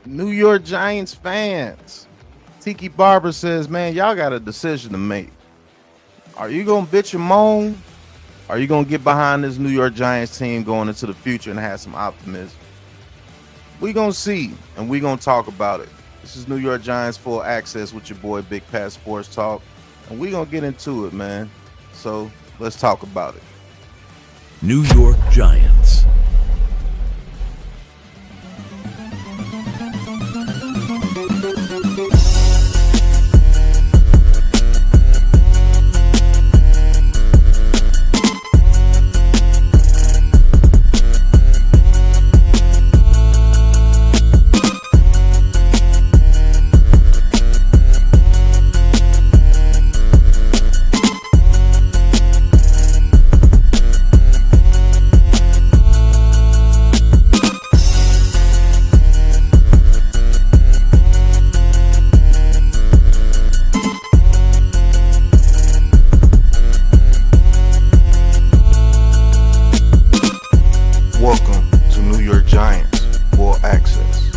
New York Giants fans. Tiki Barber says, man, y'all got a decision to make. Are you going to bitch and moan? Are you going to get behind this New York Giants team going into the future and have some optimism? We going to see, and we going to talk about it. This is New York Giants Full Access with your boy Big Pat Sports Talk, and we going to get into it, man. So let's talk about it. New York Giants. Welcome to New York Giants Full Access.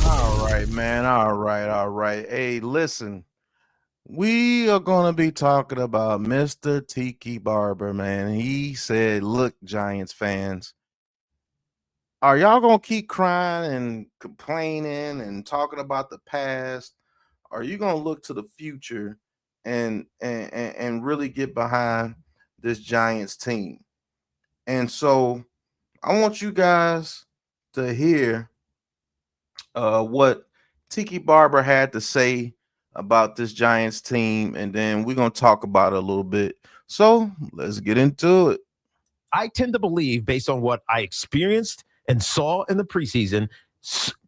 All right, man. All right. Hey, listen, we are going to be talking about Mr. Tiki Barber, man. He said, look, Giants fans, are y'all going to keep crying and complaining and talking about the past? Are you going to look to the future and really get behind this Giants team? And so I want you guys to hear what Tiki Barber had to say about this Giants team, and then we're going to talk about it a little bit. So let's get into it. I tend to believe, based on what I experienced and saw in the preseason,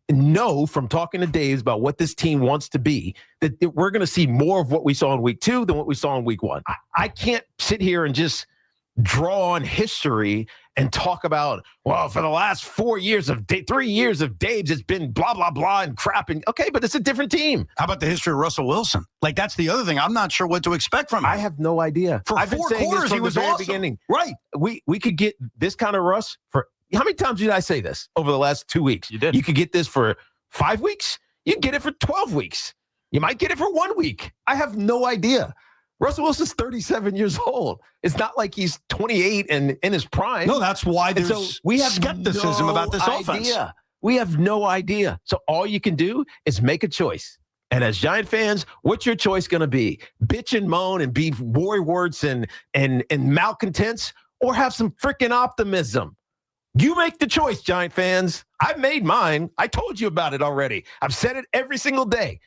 know from talking to Dave about what this team wants to be, that we're going to see more of what we saw in week 2 than what we saw in week 1. I can't sit here and just draw on history and talk about, well, for the last 3 years of Dave's, it's been blah, blah, blah and crap. And okay, but it's a different team. How about the history of Russell Wilson? Like, that's the other thing. I'm not sure what to expect from him. I have no idea. For I've been 4 saying quarters, this he from was the very awesome. beginning. Right. We could get this kind of Russ for how many times did I say this over the last 2 weeks? You did. You could get this for 5 weeks. You can get it for 12 weeks. You might get it for 1 week. I have no idea. Russell Wilson's 37 years old. It's not like he's 28 and in his prime. No, that's why there's so we have skepticism about this offense. We have no idea. So all you can do is make a choice. And as Giant fans, what's your choice going to be? Bitch and moan and be worrywart and malcontents, or have some freaking optimism? You make the choice, Giant fans. I've made mine. I told you about it already. I've said it every single day.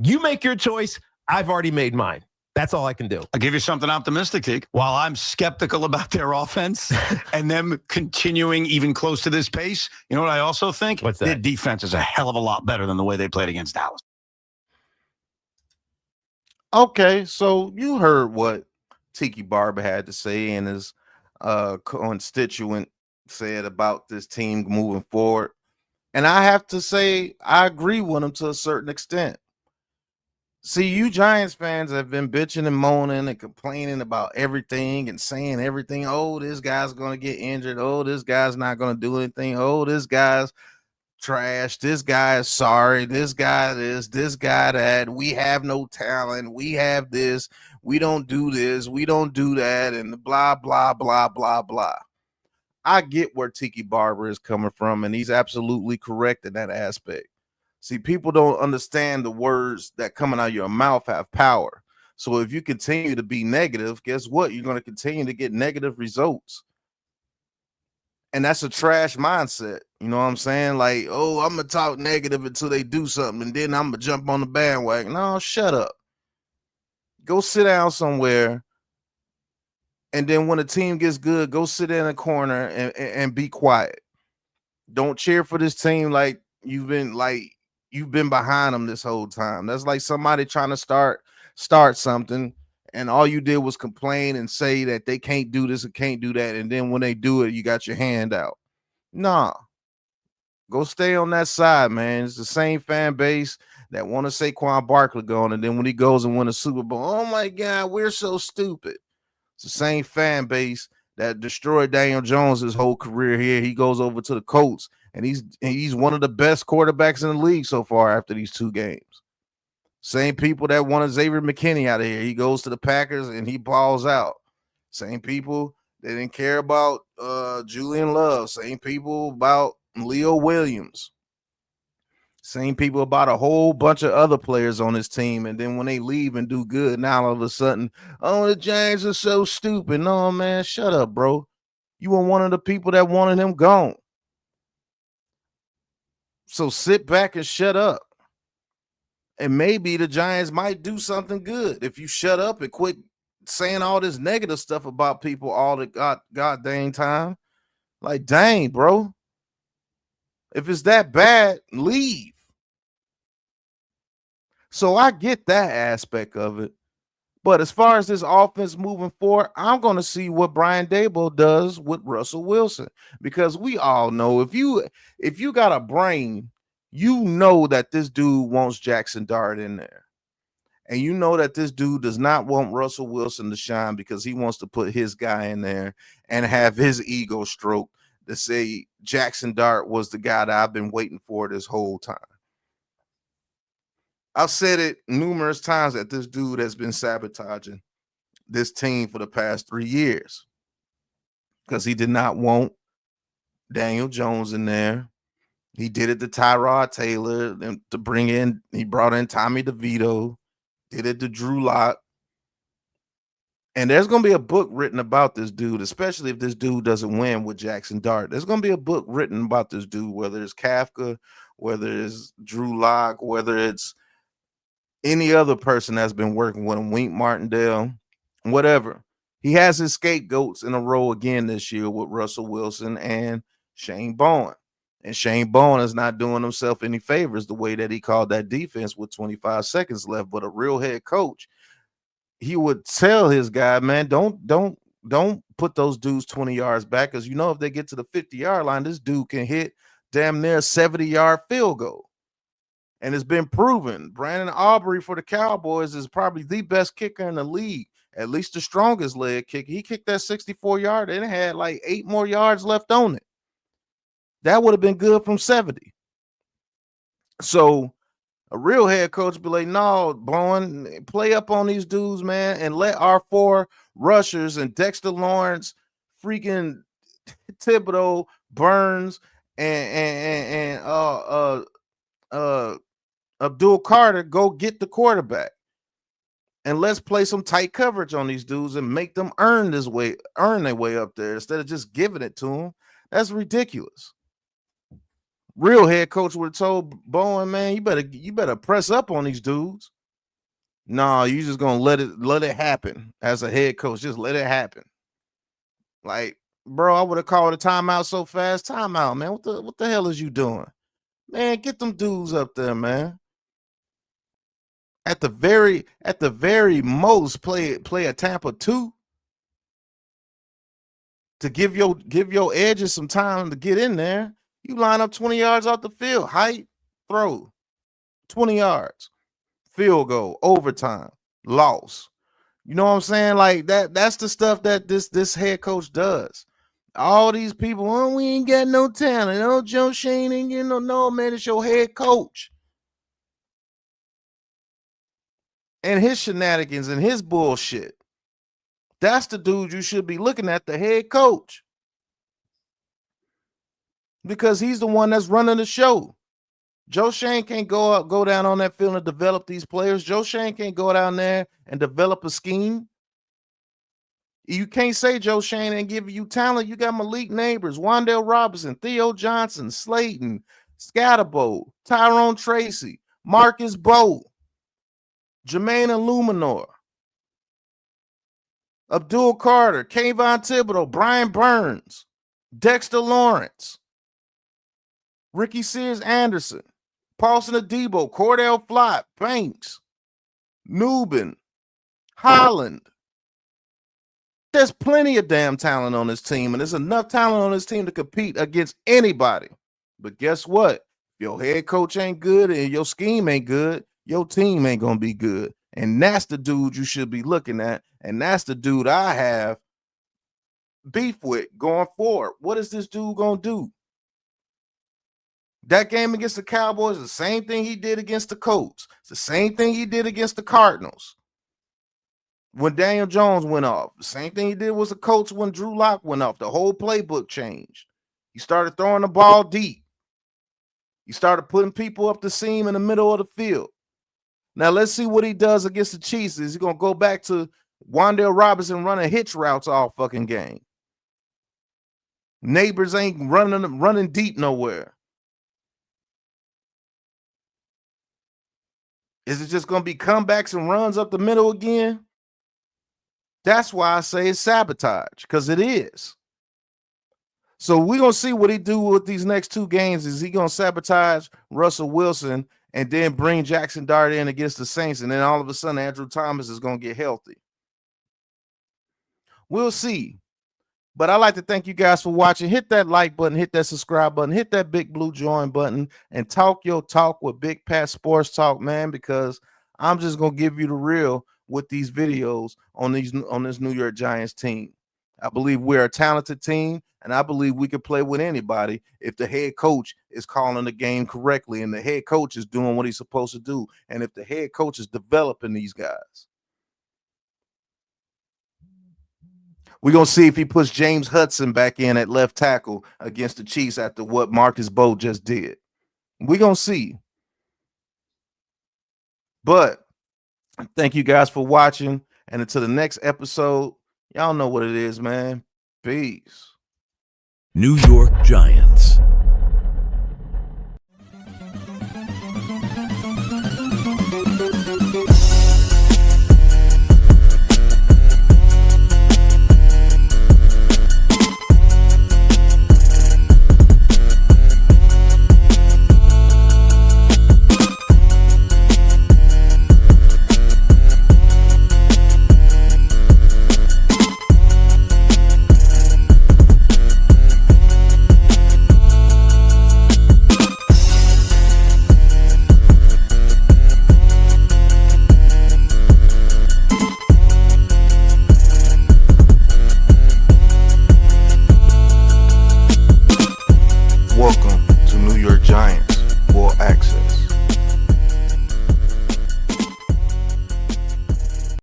You make your choice. I've already made mine. That's all I can do. I'll give you something optimistic, Teak. While I'm skeptical about their offense and them continuing even close to this pace, you know what I also think? What's that? Their defense is a hell of a lot better than the way they played against Dallas. Okay, so you heard what Tiki Barber had to say and his constituent said about this team moving forward. And I have to say, I agree with him to a certain extent. See, you Giants fans have been bitching and moaning and complaining about everything and saying everything. Oh, this guy's going to get injured. Oh, this guy's not going to do anything. Oh, this guy's trash. This guy is sorry. This guy this guy that. We have no talent. We have this. We don't do this. We don't do that. And blah, blah, blah, blah, blah. I get where Tiki Barber is coming from, and he's absolutely correct in that aspect. See, people don't understand the words that coming out of your mouth have power. So if you continue to be negative, guess what? You're going to continue to get negative results. And that's a trash mindset. You know what I'm saying? Like, oh, I'm going to talk negative until they do something, and then I'm going to jump on the bandwagon. No, shut up. Go sit down somewhere. And then when the team gets good, go sit in a corner and be quiet. Don't cheer for this team like you've been behind them this whole time. That's like somebody trying to start something, and all you did was complain and say that they can't do this and can't do that. And then when they do it, you got your hand out. Nah. Go stay on that side, man. It's the same fan base that want to Saquon Barkley going, and then when he goes and win a Super Bowl, oh my God, we're so stupid. It's the same fan base that destroyed Daniel Jones his whole career here. He goes over to the Colts, and he's one of the best quarterbacks in the league so far after these 2 games. Same people that wanted Xavier McKinney out of here. He goes to the Packers and he balls out. Same people that didn't care about Julian Love. Same people about Leo Williams. Same people about a whole bunch of other players on his team. And then when they leave and do good, now all of a sudden, oh, the Giants are so stupid. No, man, shut up, bro. You were one of the people that wanted him gone. So sit back and shut up. And maybe the Giants might do something good if you shut up and quit saying all this negative stuff about people all the god dang time. Like, dang, bro. If it's that bad, leave. So I get that aspect of it. But as far as this offense moving forward, I'm going to see what Brian Daboll does with Russell Wilson, because we all know if you got a brain, you know that this dude wants Jackson Dart in there. And you know that this dude does not want Russell Wilson to shine because he wants to put his guy in there and have his ego stroke to say Jackson Dart was the guy that I've been waiting for this whole time. I've said it numerous times that this dude has been sabotaging this team for the past 3 years because he did not want Daniel Jones in there. He did it to Tyrod Taylor and to bring in, he brought in Tommy DeVito, did it to Drew Lock. And there's going to be a book written about this dude, especially if this dude doesn't win with Jackson Dart. There's going to be a book written about this dude, whether it's Kafka, whether it's Drew Lock, whether it's any other person that's been working with him, Wink Martindale, whatever. He has his scapegoats in a row again this year with Russell Wilson and Shane Bowen. And Shane Bowen is not doing himself any favors the way that he called that defense with 25 seconds left. But a real head coach, he would tell his guy, man, don't put those dudes 20 yards back, because you know if they get to the 50-yard line, this dude can hit damn near a 70-yard field goal. And it's been proven. Brandon Aubrey for the Cowboys is probably the best kicker in the league, at least the strongest leg kicker. He kicked that 64-yard and it had like 8 more yards left on it. That would have been good from 70. So a real head coach be like, no, Bowen, play up on these dudes, man, and let our 4 rushers and Dexter Lawrence, freaking Thibodeau, Burns, and Abdul Carter go get the quarterback. And let's play some tight coverage on these dudes and make them earn their way up there instead of just giving it to them. That's ridiculous. Real head coach would have told Bowen, man, you better press up on these dudes. No, you just gonna let it happen as a head coach. Just let it happen. Like, bro, I would have called a timeout so fast. Timeout, man. What the hell is you doing? Man, get them dudes up there, man. At the very most, play a Tampa 2 to give your edges some time to get in there. You line up 20 yards off the field, height, throw, 20 yards, field goal, overtime, loss. You know what I'm saying? Like that's the stuff that this head coach does. All these people, oh, we ain't got no talent. Oh, Joe Shane ain't getting no, man, it's your head coach. And his shenanigans and his bullshit. That's the dude you should be looking at, the head coach. Because he's the one that's running the show. Joe Shane can't go down on that field and develop these players. Joe Shane can't go down there and develop a scheme. You can't say Joe Shane ain't giving you talent. You got Malik Neighbors, Wandale Robinson, Theo Johnson, Slayton, Scatterbo, Tyrone Tracy, Marcus Bowe, Jermaine Illuminor, Abdul Carter, Kayvon Thibodeau, Brian Burns, Dexter Lawrence, Ricky Sears Anderson, Paulson Adebo, Cordell Flott, Banks, Newbin, Holland. There's plenty of damn talent on this team, and there's enough talent on this team to compete against anybody. But guess what? If your head coach ain't good and your scheme ain't good, your team ain't gonna be good. And that's the dude you should be looking at. And that's the dude I have beef with going forward. What is this dude gonna do? That game against the Cowboys is the same thing he did against the Colts. It's the same thing he did against the Cardinals. When Daniel Jones went off, the same thing he did was the Colts when Drew Lock went off. The whole playbook changed. He started throwing the ball deep. He started putting people up the seam in the middle of the field. Now let's see what he does against the Chiefs. Is he gonna go back to Wan'Dale Robinson running hitch routes all fucking game? Neighbors ain't running deep nowhere. Is it just gonna be comebacks and runs up the middle again? That's why I say it's sabotage, because it is. So we're gonna see what he do with these next two games. Is he gonna sabotage Russell Wilson and then bring Jackson Dart in against the Saints, and then all of a sudden Andrew Thomas is gonna get healthy? We'll see. But I'd like to thank you guys for watching. Hit that like button, hit that subscribe button, hit that big blue join button, and talk your talk with Big Pat Sports Talk, man, because I'm just gonna give you the real with these videos on this New York Giants team. I believe we're a talented team, and I believe we can play with anybody if the head coach is calling the game correctly and the head coach is doing what he's supposed to do, and if the head coach is developing these guys. We're going to see if he puts James Hudson back in at left tackle against the Chiefs after what Marcus Bowe just did. We're going to see. But thank you guys for watching. And until the next episode, y'all know what it is, man. Peace. New York Giants.